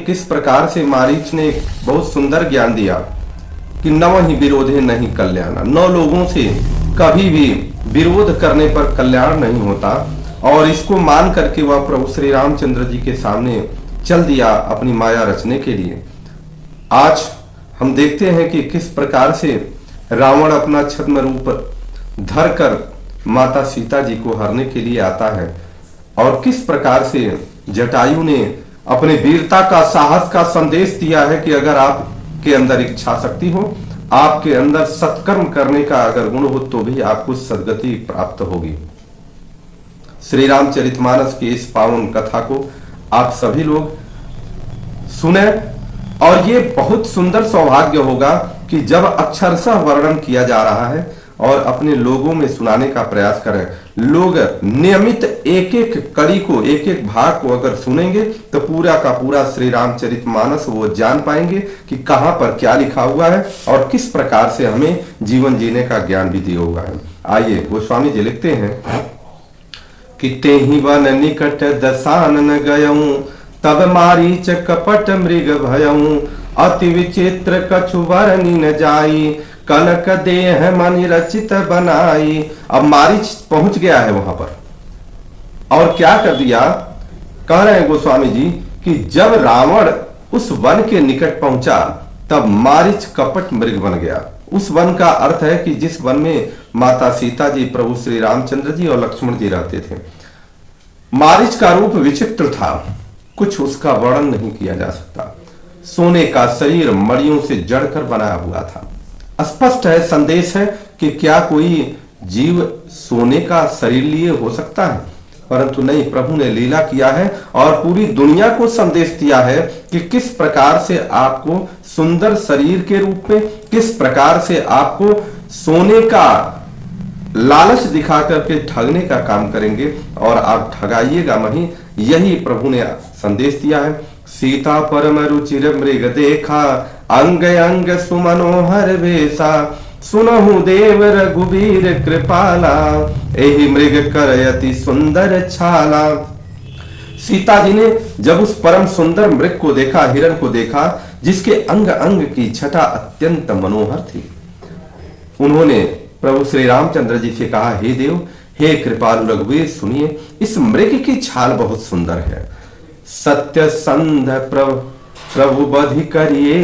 किस प्रकार से मारीच ने एक बहुत सुंदर ज्ञान दिया कि नव ही विरोधे नहीं कल्याण। 9 लोगों से कभी भी विरोध करने पर कल्याण नहीं होता, और इसको मान करके वह प्रभु श्री रामचंद्र जी के सामने चल दिया अपनी माया रचने के लिए। आज हम देखते हैं कि किस प्रकार से रावण अपना छद्म रूप धरकर माता सीता जी को हरने के लिए आता है, और किस प्रकार से जटायु ने अपने वीरता का, साहस का संदेश दिया है कि अगर आपके अंदर इच्छा शक्ति हो, आपके अंदर सत्कर्म करने का अगर गुण हो, तो भी आपको सद्गति प्राप्त होगी। श्री रामचरितमानस की इस पावन कथा को आप सभी लोग सुने, और ये बहुत सुंदर सौभाग्य होगा कि जब अक्षरशः वर्णन किया जा रहा है और अपने लोगों में सुनाने का प्रयास करें। लोग नियमित एक एक कड़ी को, एक एक भाग को अगर सुनेंगे तो पूरा का पूरा श्री रामचरितमानस वो जान पाएंगे कि कहां पर क्या लिखा हुआ है और किस प्रकार से हमें जीवन जीने का ज्ञान भी दिया हुआ है। आइए, गोस्वामी जी लिखते हैं कि तेहि वन निकट दसानन गयऊं, तब मारीच कपट मृग भयऊं, अति विचित्र कछु वरनी न जाई, कनक देह मनि रचित बनाई। अब मारीच पहुंच गया है वहां पर, और क्या कर दिया, कह रहे हैं गोस्वामी जी कि जब रावण उस वन के निकट पहुंचा तब मारीच कपट मृग बन गया। उस वन का अर्थ है कि जिस वन में माता सीता जी, प्रभु श्री रामचंद्र जी और लक्ष्मण जी रहते थे। मारीच का रूप विचित्र था, कुछ उसका वर्णन नहीं किया जा सकता। सोने का शरीर मड़ियों से जड़कर बनाया हुआ था। स्पष्ट है, संदेश है कि क्या कोई जीव सोने का शरीर लिए हो सकता है, परंतु नहीं, प्रभु ने लीला किया है और पूरी दुनिया को संदेश दिया है कि किस प्रकार से आपको सुंदर शरीर के रूप में, किस प्रकार से आपको सोने का लालच दिखा करके ठगने का काम करेंगे और आप ठगाइएगा नहीं। यही प्रभु ने संदेश दिया है। सीता परम रुचिर मृग देखा, अंग अंग सुमनोहर वेशा, सुनहु देव रघुबीर कृपाला, एहि मृग करयति सुंदर छाला। सीता जी ने जब उस परम सुंदर मृग को देखा, हिरण को देखा, जिसके अंग अंग की छटा अत्यंत मनोहर थी, उन्होंने प्रभु श्री रामचंद्र जी से कहा, हे देव, हे कृपालु रघुवीर, सुनिए, इस मृग की छाल बहुत सुंदर है। सत्य संध प्रभु बधि करिए,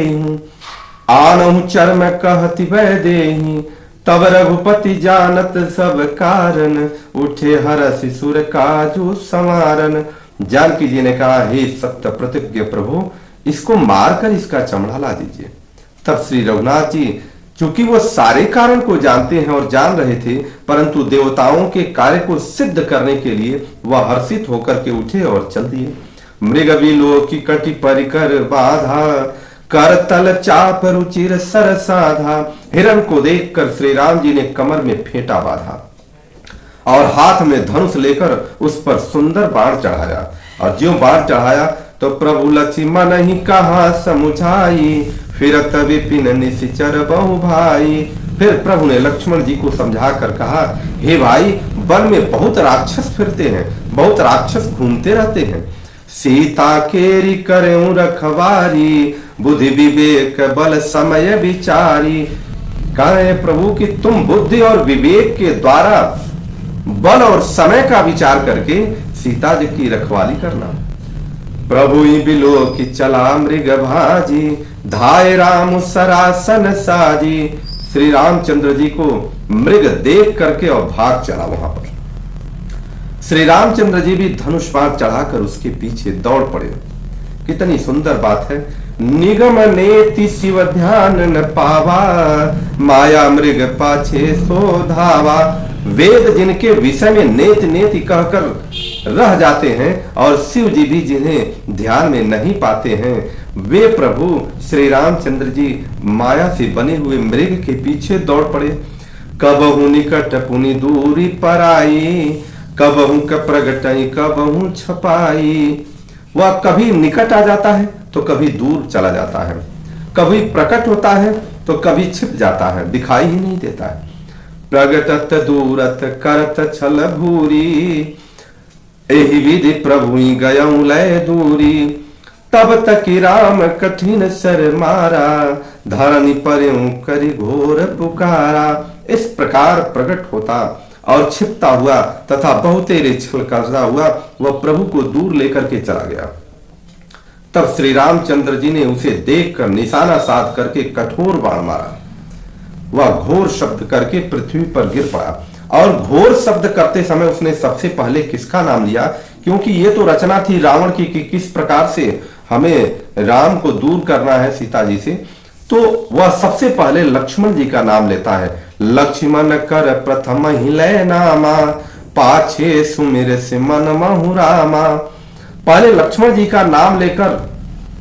आनहु चर्म कहति वै देहि, तब रघुपति जानत सब कारण, उठे हरसि सुर काजू समारन। जानकी जी ने कहा, हे सत्य प्रतिज्ञ प्रभु, इसको मारकर इसका चमड़ा ला दीजिए। तब श्री रघुनाथ जी, चूंकि वो सारे कारण को जानते हैं और जान रहे थे, परंतु देवताओं के कार्य को सिद्ध करने के लिए वह हर्षित होकर के उठे और चल दिए। मृग विलो की कटि परिकर बाधा, कर तल चाप रुचिर सर साधा। हिरण को देखकर श्री राम जी ने कमर में फेंटा बांधा और हाथ में धनुष लेकर उस पर सुंदर बाण चढ़ाया, और ज्यों बाण चढ़ाया तो प्रभु लक्ष्मण ही कहा समुझाई, फिरत विपिन निशिचर बहु भाई। फिर प्रभु ने लक्ष्मण जी को समझा कर कहा, हे भाई, वन में बहुत राक्षस फिरते हैं, बहुत राक्षस घूमते रहते हैं। सीता केरी करें रखवारी, बुद्धि विवेक बल समय विचारी। कहे प्रभु कि तुम बुद्धि और विवेक के द्वारा, बल और समय का विचार करके सीता जी की रखवाली करना। प्रभु बिलो की चला मृग भाजी, धाय राम सरासन साजी। श्री रामचंद्र जी को मृग देख करके और भाग चला वहां पर। श्री रामचंद्र जी भी धनुष बाण चढ़ाकर उसके पीछे दौड़ पड़े। कितनी सुंदर बात है। निगम नेति शिव ध्यान न पावा, माया मृग पाछे सो धावा। वेद जिनके विषय में नेति नेति कहकर रह जाते हैं और शिव जी भी जिन्हें ध्यान में नहीं पाते हैं, वे प्रभु श्री रामचंद्र जी माया से बने हुए मृग के पीछे दौड़ पड़े। कबहु निकट पुनि दूरी पराई, कबहु क प्रगटई कबहु छपाई। वह कभी निकट आ जाता है तो कभी दूर चला जाता है, कभी प्रकट होता है तो कभी छिप जाता है, दिखाई ही नहीं देता है। प्रगटत दूरत करत छल भूरी, एहि विधि प्रभु गयऊ लय दूरी। तब तक राम कठिन सर मारा, धरनी पर्यों करी घोर पुकारा। इस प्रकार प्रकट होता और छिपता हुआ तथा बहुतेरे छल करता हुआ वह प्रभु को दूर लेकर के चला गया। तब श्री रामचंद्र जी ने उसे देखकर निशाना साध करके कठोर बाण मारा। वह घोर शब्द करके पृथ्वी पर गिर पड़ा, और घोर शब्द करते समय उसने सबसे पहले किसका नाम लिया? क्योंकि ये तो रचना थी रावण की कि किस प्रकार से हमें राम को दूर करना है सीता जी से, तो वह सबसे पहले लक्ष्मण जी का नाम लेता है। लक्ष्मण कर प्रथम ही लय नामा, पाछे सुमिर से मन महु रामा। पहले लक्ष्मण जी का नाम लेकर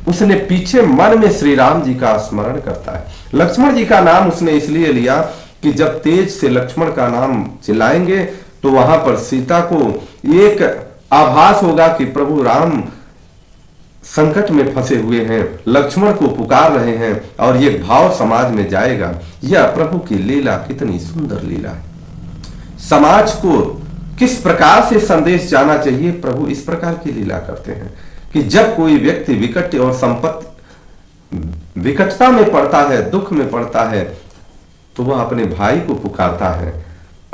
उसने पीछे मन में श्री राम जी का स्मरण करता है। लक्ष्मण जी का नाम उसने इसलिए लिया कि जब तेज से लक्ष्मण का नाम चिल्लाएंगे तो वहां पर सीता को एक आभास होगा कि प्रभु राम संकट में फंसे हुए हैं, लक्ष्मण को पुकार रहे हैं, और ये भाव समाज में जाएगा। यह प्रभु की लीला कितनी सुंदर लीला है। समाज को किस प्रकार से संदेश जाना चाहिए, प्रभु इस प्रकार की लीला करते हैं कि जब कोई व्यक्ति विकट और संपत्ति विकटता में पड़ता है, दुख में पड़ता है, तो वह अपने भाई को पुकारता है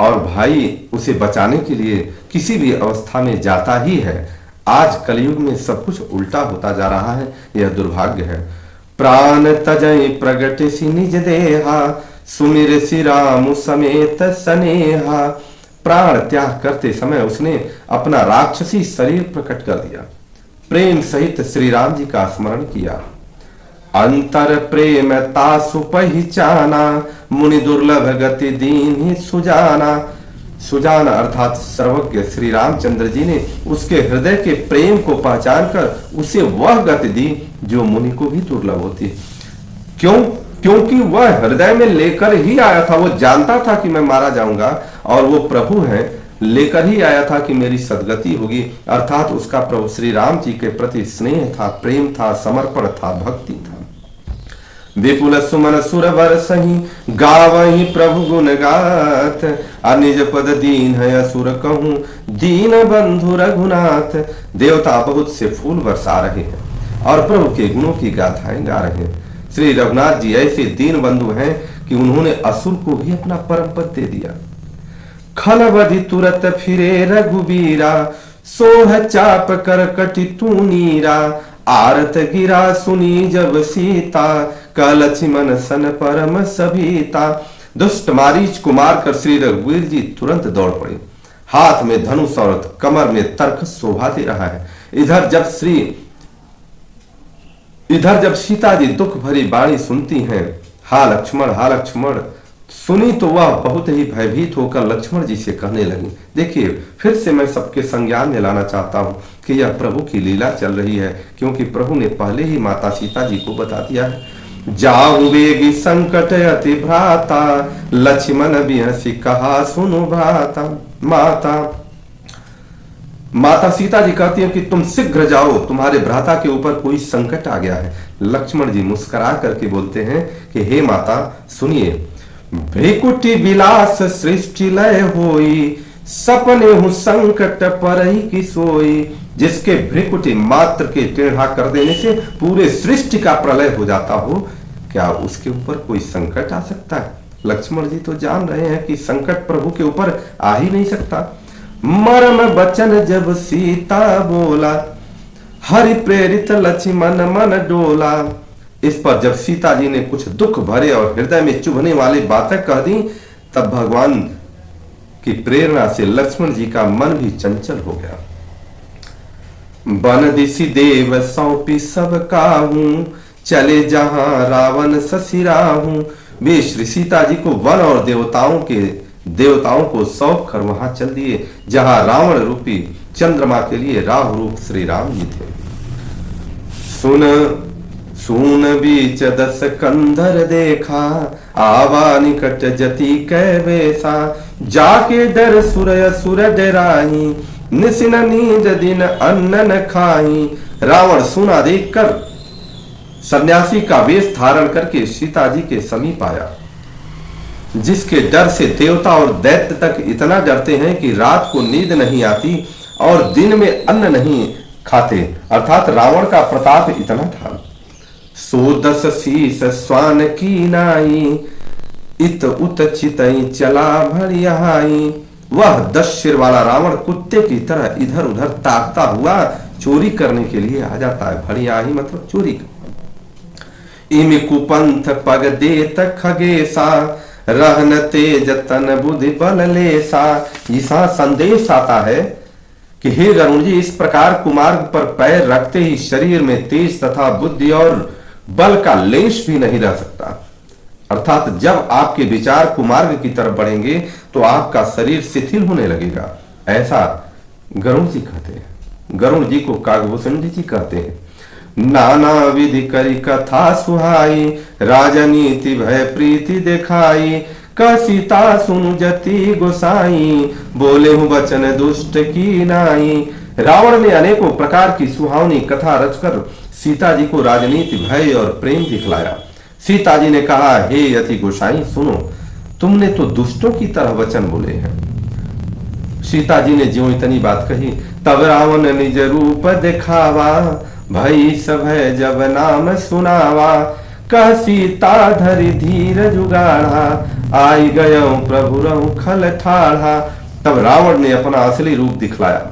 और भाई उसे बचाने के लिए किसी भी अवस्था में जाता ही है। आज कलयुग में सब कुछ उल्टा होता जा रहा है, यह दुर्भाग्य है। प्राण तजय प्रगट सी निज देहा, सुमिर सी राम समेत सनेहा। प्राण त्याग करते समय उसने अपना राक्षसी शरीर प्रकट कर दिया, प्रेम सहित श्री राम जी का स्मरण किया। अंतर प्रेम तासु पहिचाना, मुनि दुर्लभ गति दीन ही सुजाना। सुजान अर्थात सर्वज्ञ श्री रामचंद्र जी ने उसके हृदय के प्रेम को पहचान कर उसे वह गति दी जो मुनि को भी दुर्लभ होती। क्यों? क्योंकि वह हृदय में लेकर ही आया था। वो जानता था कि मैं मारा जाऊंगा, और वो प्रभु है, लेकर ही आया था कि मेरी सदगति होगी। अर्थात उसका प्रभु श्री राम जी के प्रति स्नेह था, प्रेम था, समर्पण था, भक्ति था। विपुल सुमन सुरवर सही, गावही प्रभु गुण गात। अनिज पद दीन है असुर कहूं, दीन बंधु रघुनाथ। देवता बहुत से फूल बरसा रहे हैं और प्रभु के गुणों की गाथाएं गा रहे हैं। श्री रघुनाथ जी ऐसे दीन बंधु हैं कि उन्होंने असुर को भी अपना परम पद दे दिया। खलबधि तुरत फिरे रघुबीरा, सोह चाप कर कटि तू नीरा। आरत गिरा सुनी जब सीता, कलक्ष्मण सन परम सभीता। दुष्ट मारीच को मारकर श्री रघुवीर जी तुरंत दौड़ पड़े। हाथ में धनुष और कमर में तर्क शोभा दे रहा है। इधर जब सीता जी दुख भरी बाणी सुनती हैं, हा लक्ष्मण सुनी, तो वह बहुत ही भयभीत होकर लक्ष्मण जी से कहने लगी। देखिए, फिर से मैं सबके संज्ञान में लाना चाहता हूं कि यह प्रभु की लीला चल रही है, क्योंकि प्रभु ने पहले ही माता सीता जी को बता दिया है। जाऊ वेगी संकट अति भ्राता, लक्ष्मण बिहसी कहा सुनो भ्राता। माता सीता जी कहती है कि तुम शीघ्र जाओ, तुम्हारे भ्राता के ऊपर कोई संकट आ गया है। लक्ष्मण जी मुस्कुरा करके बोलते हैं कि हे माता सुनिए, भ्रिकुटी विलास सृष्टि लय होई, सपने हूं संकट पर ही की सोई। जिसके भ्रिकुटी मात्र के टेढ़ा कर देने से पूरे सृष्टि का प्रलय हो जाता हो, क्या उसके ऊपर कोई संकट आ सकता है? लक्ष्मण जी तो जान रहे हैं कि संकट प्रभु के ऊपर आ ही नहीं सकता। मरम बचन जब सीता बोला, हरि प्रेरित लक्ष्मण मन डोला। इस पर जब सीता जी ने कुछ दुख भरे और हृदय में चुभने वाली बातें कह दी, तब भगवान की प्रेरणा से लक्ष्मण जी का मन भी चंचल हो गया। बन दिसी देव सौंपी सब काहू, चले जहां रावण ससिराहू। वे श्री सीता जी को वन और देवताओं को सौंप कर वहां चल दिए जहां रावण रूपी चंद्रमा के लिए राहु रूप श्री राम जी थे। सुन बीच दस कंधर देखा, आवा निकट जति कै वेसा। जाके डर सुर डराही, निसिन नींद दिन अन्न न खाही। रावण सोना देखकर सन्यासी का वेश धारण करके सीता जी के समीप आया, जिसके डर से देवता और दैत्य तक इतना डरते हैं कि रात को नींद नहीं आती और दिन में अन्न नहीं खाते, अर्थात रावण का प्रताप इतना था। सो 10 शीस स्वान की नाई, इत उत चितई चला भड़ियाई। वह 10 सिर वाला रावण कुत्ते की तरह इधर उधर ताकता हुआ चोरी करने के लिए आ जाता है। भड़ियाई मतलब चोरी। इम कुपंथ पग देत खगेसा, रहन तेज तन बुद्धि बल लेसा। ऐसा संदेश आता है कि हे गरुण जी, इस प्रकार कुमार्ग पर पैर रखते ही शरीर में तेज तथा बुद्धि और बल का लेश भी नहीं रह सकता। अर्थात जब आपके विचार कुमार्ग की तरफ बढ़ेंगे तो आपका शरीर शिथिल होने लगेगा, ऐसा गरुण जी कहते हैं। गरुण जी को काकभूषण जी कहते हैं। नाना विधि करी कथा सुहाई, राजनीति भय प्रीति दिखाई। का सीता सुन जति गोसाई, बोले हूं वचन दुष्ट की नाई। रावण ने अनेकों प्रकार की सुहावनी कथा रचकर सीता जी को राजनीति भय और प्रेम दिखलाया। सीता जी ने कहा, हे अति गोसाई सुनो, तुमने तो दुष्टों की तरह वचन बोले हैं। सीता जी ने ज्यों इतनी बात कही, तब रावण निज रूप दिखावा, भई सभय जब नाम सुनावा। कह सीता धरि धीर जुगाढ़ा, आई गयो प्रभु रहु खल ठाढ़ा। तब रावण ने अपना असली रूप दिखलाया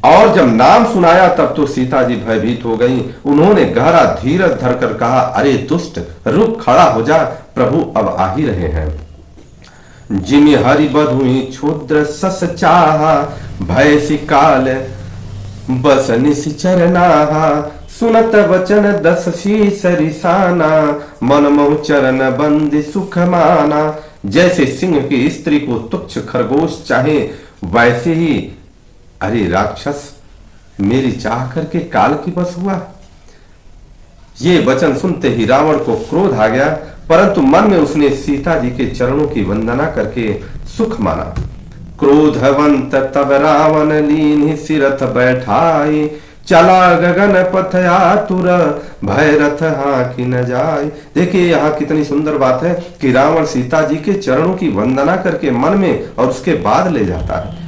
और जब नाम सुनाया तब तो सीता जी भयभीत हो गईं। उन्होंने गहरा धीरज धरकर कहा, अरे दुष्ट, रुक खड़ा हो जा, प्रभु अब आ ही रहे हैं। जिमि हरि बधुई क्षुद्र सस चाहा, भय सिकाल बस निश्चर नाहा। सुनत वचन 10 शीस रिसाना, मन मोह चरण बंदी सुख माना। जैसे सिंह की स्त्री को तुच्छ खरगोश चाहे, वैसे ही अरे राक्षस मेरी चाह करके काल की बस हुआ। ये वचन सुनते ही रावण को क्रोध आ गया, परंतु मन में उसने सीता जी के चरणों की वंदना करके सुख माना। क्रोधवंत तब रावण लीन सिरथ बैठाई, चला गगन पथ आतुर, भय रथ हांकी न जाए। देखिए यहाँ कितनी सुंदर बात है कि रावण सीता जी के चरणों की वंदना करके मन में और उसके बाद ले जाता है।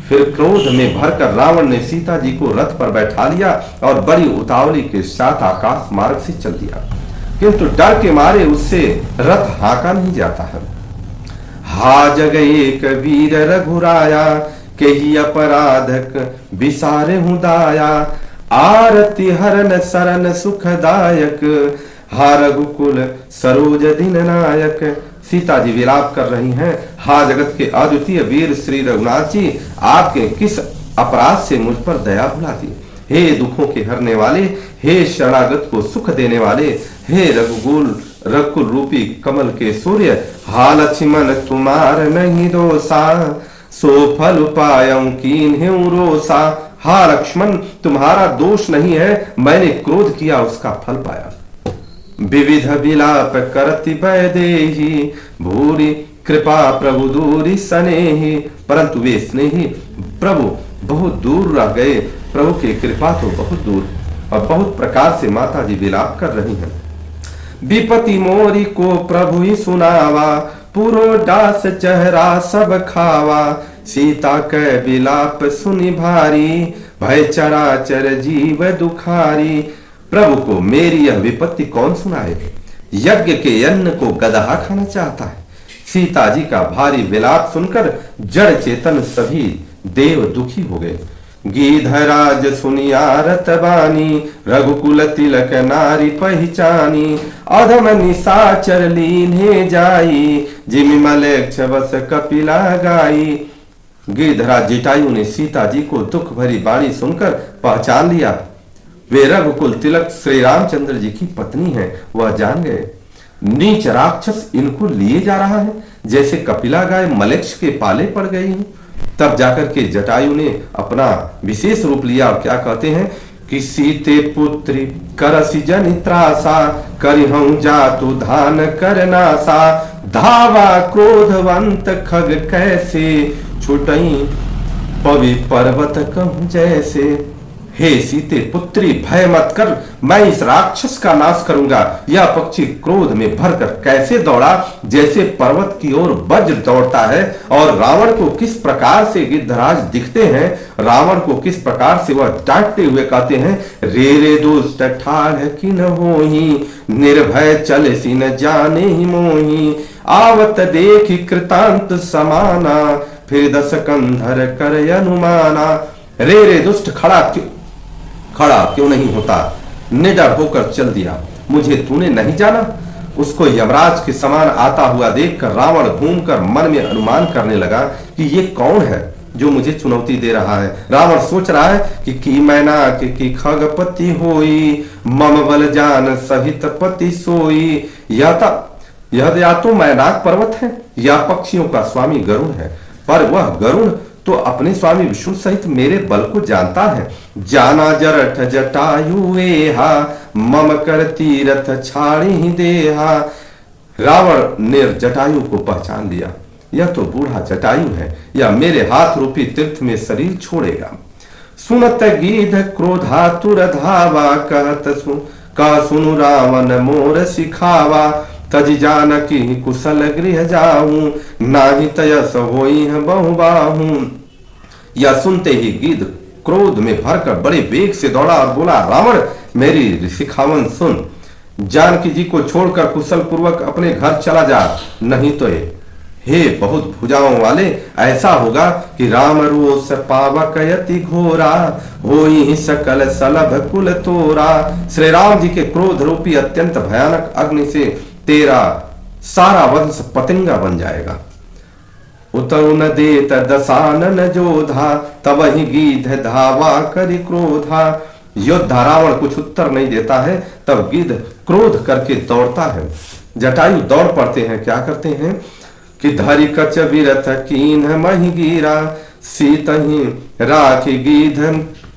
फिर क्रोध में भरकर रावण ने सीता जी को रथ पर बैठा लिया और बड़ी उतावली के साथ आकाश मार्ग से चल दिया, किंतु डर के मारे उससे रथ हाँका नहीं जाता है। हा जग एक वीर रघुराया, कही अपराधक बिसारे हूं दाया। आरती हरन सरन सुखदायक, हा रघुकुल सरोज दिन नायक। सीता जी विलाप कर रही हैं, हा जगत के अद्वितीय वीर श्री रघुनाथ जी, आपके किस अपराध से मुझ पर दया भुलाती। हे दुखों के हरने वाले, हे शरणागत को सुख देने वाले, हे रघुकुल रूपी कमल के सूर्य, हा लक्ष्मण तुम्हार नहीं दोषा, सो फल पायं कीन्हु रोषा। हा लक्ष्मण तुम्हारा दोष नहीं है, मैंने क्रोध किया उसका फल पाया। विविध विलाप करति वैदेही, भूरि कृपा प्रभु दूरी स्नेही। परंतु वे स्नेही प्रभु बहुत दूर रह गए, प्रभु की कृपा तो बहुत दूर। और बहुत प्रकार से माता जी विलाप कर रही हैं। विपति मोरी को प्रभु ही सुनावा, पुरो दास चेहरा सब खावा। सीता के विलाप सुनि भारी, भय चराचर जीव दुखारी। प्रभु को मेरी यह विपत्ति कौन सुनाए? यज्ञ के अन्न को गदहा खाना चाहता है। सीता जी का भारी विलाप सुनकर जड़ चेतन सभी देव दुखी हो गए। गीधराज सुनियारत बानी, रघुकुल तिलक नारी पहचानी। अधम निशाचर लीन्हे जाई, जिमि मलेच्छ बस कपिला गाई। गिरधराज जटायु ने सीता जी को दुख भरी बाणी सुनकर पहचान लिया। वे रघुकुल तिलक श्री रामचंद्र जी की पत्नी है, वह जान गए। नीच राक्षस इनको लिए जा रहा है, जैसे कपिला गाय मलेच्छ के पाले पड़ गई है। तब जाकर के जटायु ने अपना विशेष रूप लिया और क्या कहते हैं कि सीते पुत्री करसी जनि त्रासा, करिहं जातु धान करनासा। धावा क्रोधवंत खग कैसे, छुटई पवि पर्वत कहूं जैसे। हे सीते पुत्री, भय मत कर, मैं इस राक्षस का नाश करूंगा। यह पक्षी क्रोध में भरकर कैसे दौड़ा, जैसे पर्वत की ओर वज्र दौड़ता है। और रावण को किस प्रकार से गिद्धराज दिखते हैं, रावण को किस प्रकार से वह डांटते हुए कहते हैं, रे रे दुष्ट ठाढ़ किन होही, निर्भय चले सिन जाने ही मोही, आवत देखी कृतांत समाना, फिर दस कंधर कर अनुमाना। रे रे दुष्ट, खड़ा क्यों नहीं होता, निडर होकर चल दिया, मुझे तूने नहीं जाना। उसको यमराज के समान आता हुआ देखकर रावण घूमकर मन में अनुमान करने लगा कि ये कौन है जो मुझे चुनौती दे रहा है। रावण सोच रहा है कि मैना की खगपति होई, मम बल जान सहित पति सोई। या तो मैनाक पर्वत है या पक्षियों का स्वामी गरुण है, पर वह गरुण तो अपने स्वामी विष्णु सहित मेरे बल को जानता है। जाना जरठ जटायु वेहा, मम कर तीरथ छाड़ी ही देहा। रावण ने जटायु को पहचान लिया, यह तो बूढ़ा जटायु है, यह मेरे हाथ रूपी तीर्थ में शरीर छोड़ेगा। सुनत गीध क्रोधातुर धावा, कह सुनु रावण मोर सिखावा, तज जानकी कुशल गृह जाऊं, नाही तयस होई बहुबाहू। यह सुनते ही गिद्ध क्रोध में भरकर बड़े वेग से दौड़ा और बोला, रावण मेरी सिखावन सुन, जानकी जी को छोड़कर कुशल पूर्वक अपने घर चला जा, नहीं तो हे बहुत भुजाओं वाले, ऐसा होगा कि राम रोष पावक यति घोरा, होई सकल सलभ कुल तोरा। श्री राम जी के क्रोध रूपी अत्यंत भयानक अग्नि से तेरा सारा वंश पतंगा बन जाएगा। उतरुन देत दसानन जोधा, तब ही गीध धावा करि क्रोधा। योद्धा रावण कुछ उत्तर नहीं देता है, तब गिद्ध क्रोध करके दौड़ता है। जटायु दौड़ पड़ते हैं, क्या करते हैं कि धरि कच विरथ कीन मही गिरा, सीतहि राखी गीध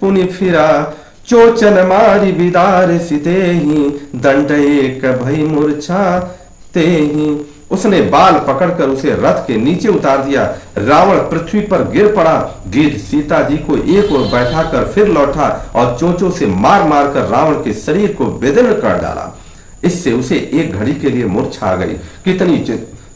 पुनि फिरा, चोचन मारी बिदार सितेहि, दंड एक भई मूर्छा तेहि। उसने बाल पकड़कर उसे रथ के नीचे उतार दिया। रावण पृथ्वी पर गिर पड़ा। गिद्ध सीता जी को एक ओर बैठाकर फिर लौटा और चोंचों से मार मार कर रावण के शरीर को विदीर्ण कर डाला। इससे उसे एक घड़ी के लिए मूर्छा आ गई। कितनी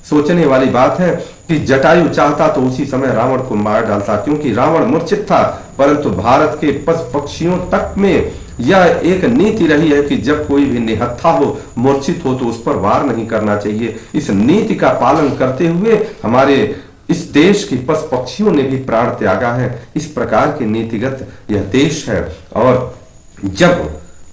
सोचने वाली बात है कि जटायु चाहता तो उसी समय रावण को मार डालता, क्योंकि रावण मूर्छित था। परंतु भारत के पशु पक्षियों तक में यह एक नीति रही है कि जब कोई भी निहत्था हो, मूर्छित हो, तो उस पर वार नहीं करना चाहिए। इस नीति का पालन करते हुए हमारे इस देश की पशु पक्षियों ने भी प्राण त्यागा है। इस प्रकार के नीतिगत यह देश है। और जब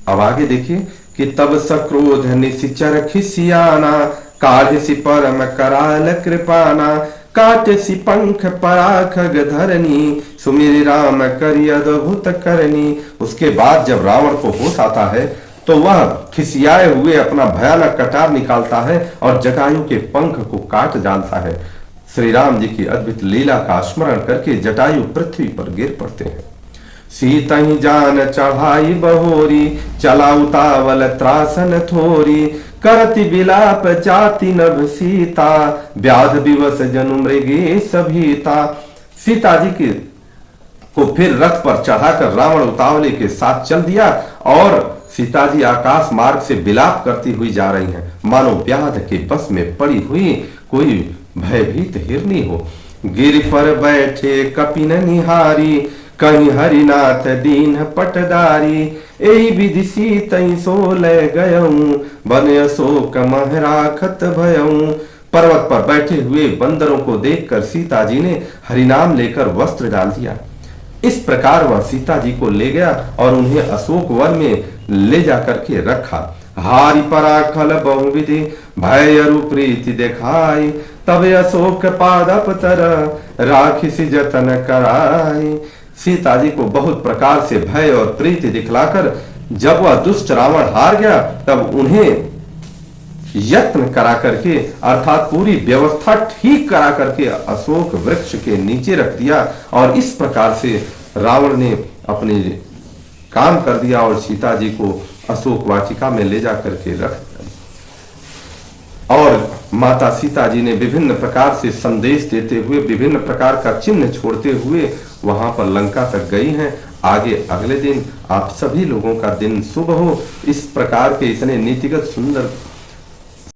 अब आगे देखिए कि तब सक्रोध निशिचर खिसियाना, काढ़सी परम कराल कृपाना, काटसी पंख पराख धरनी, सुमिर राम करि अद्भुत करनी। उसके बाद जब रावण को होश आता है तो वह खिसियाए हुए अपना भयानक कटार निकालता है और जटायु के पंख को काट डालता है। श्री राम जी की अद्भुत लीला का स्मरण करके जटायु पृथ्वी पर गिर पड़ते हैं। सीतहि जान चढ़ाई बहोरी, चला उतावल त्रासन थोरी, करति बिलाप जाति नभ सीता, व्याध विवश जनु मृगे सभीता। सीता जी के को फिर रथ पर चढ़ाकर रावण उतावले के साथ चल दिया और सीता जी आकाश मार्ग से बिलाप करती हुई जा रही हैं, मानो व्याध के बस में पड़ी हुई कोई भयभीत हिरनी हो। गिर पर बैठे कपिन निहारी, कहीं हरिनाथ दीन पटदारी, एही विधि सीतई सो ले गयऊं, बन अशोक मह राखत भयऊं। पर्वत पर बैठे हुए बंदरों को देखकर सीता जी ने हरिनाम लेकर वस्त्र डाल दिया। इस प्रकार वह सीता जी को ले गया और उन्हें अशोक वन में ले जाकर के रखा। हारि पराखल बहुविधि, भय अरु प्रीति दिखाई, तब अशोक पादप तर राखिसी जतन कराई। सीता जी को बहुत प्रकार से भय और प्रीति दिखलाकर जब वह दुष्ट रावण हार गया, तब उन्हें यत्न करा करके अर्थात पूरी व्यवस्था ठीक करा करके अशोक वृक्ष के नीचे रख दिया। और इस प्रकार से रावण ने अपने काम कर दिया और सीता जी को अशोक वाटिका में ले जा करके रख दिया। और माता सीता जी ने विभिन्न प्रकार से संदेश देते हुए, विभिन्न प्रकार का चिन्ह छोड़ते हुए वहां पर लंका तक गई हैं। आगे अगले दिन आप सभी लोगों का दिन शुभ हो। इस प्रकार के इतने नीतिगत सुंदर